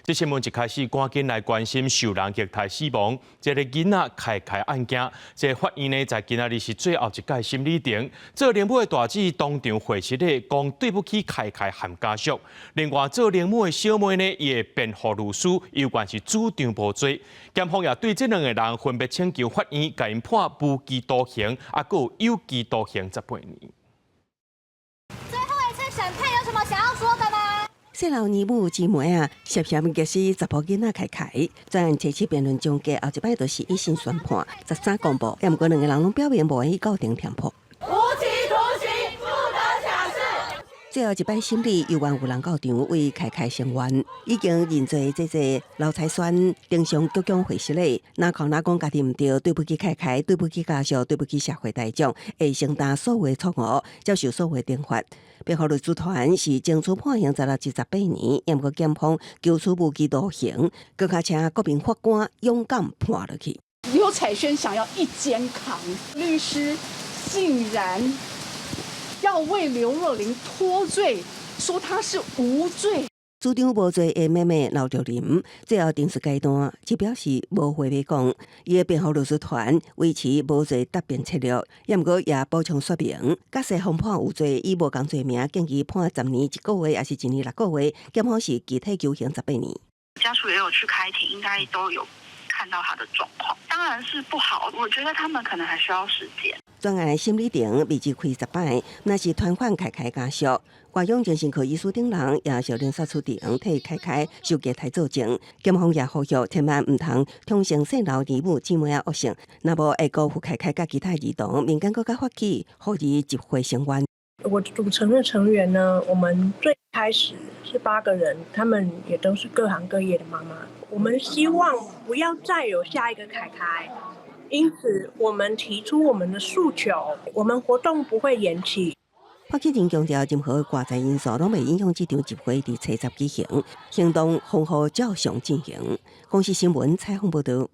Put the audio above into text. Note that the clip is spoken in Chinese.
这新闻一开始赶紧来关心受人虐待死亡这个囡仔凯凯案件。这法院呢在今仔日是最后一届审理庭，做灵母的大姊当场回实咧，讲对不起凯凯和家属。另外，做灵母的小妹呢，伊的辩护律师有关是主张无罪，检方也对这两个人分别请求法院甲因判无期徒刑，还有有期徒刑18年。最后一次审判有什么想要说的吗？细老二母姊妹啊，涉嫌虐死10甫囡仔凯凯，专案这次辩论终结后一摆就是一审宣判13公布，也毋过两个人拢表明无愿意告定填破。无期徒刑，不得假释。最后一摆审理，由原有人到场为凯凯声援，已经认罪这老财选定上鞠躬回实咧，哪靠哪讲家己毋对，对不起凯凯，对不起家属，对不起社会大众，会承担所有错误，接受所有惩罚。辩护律师团是争取判刑18年，也毋过检方求处无期徒刑，更加请国民法官勇敢判落去。刘彩萱想要一肩扛，律师竟然要为刘若琳脱罪，说她是无罪。主张无罪的妹妹刘若琳，最后定时阶段只表示无话要讲。伊的辩护律师团维持无罪答辩策略，也毋过也补充说明，假设洪判有罪，以无共罪名，建议判10年1个月，还是1年6个月，检方是集体求刑18年。家属也有去开庭，应该都有看到他的状况，当然是不好。我觉得他们可能还需要时间。专案的审理庭未至开10摆，那是团款凯凯家属。外用精神科医师等人也受连续出庭替凯凯受虐待作证，检方也呼吁千万唔通通承细老二母姊妹的恶性，若无会辜负凯凯甲其他儿童，民间更加发起，呼吁集会声援。我组成的成员呢，我们最开始是8个人，他们也都是各行各业的妈妈。我们希望不要再有下一个凯凯，因此我们提出我们的诉求，我们活动不会延期。发起人强调，任何外在因素拢未影响这场集会伫初10举行，行动丰富照常进行。公视新闻采访报道。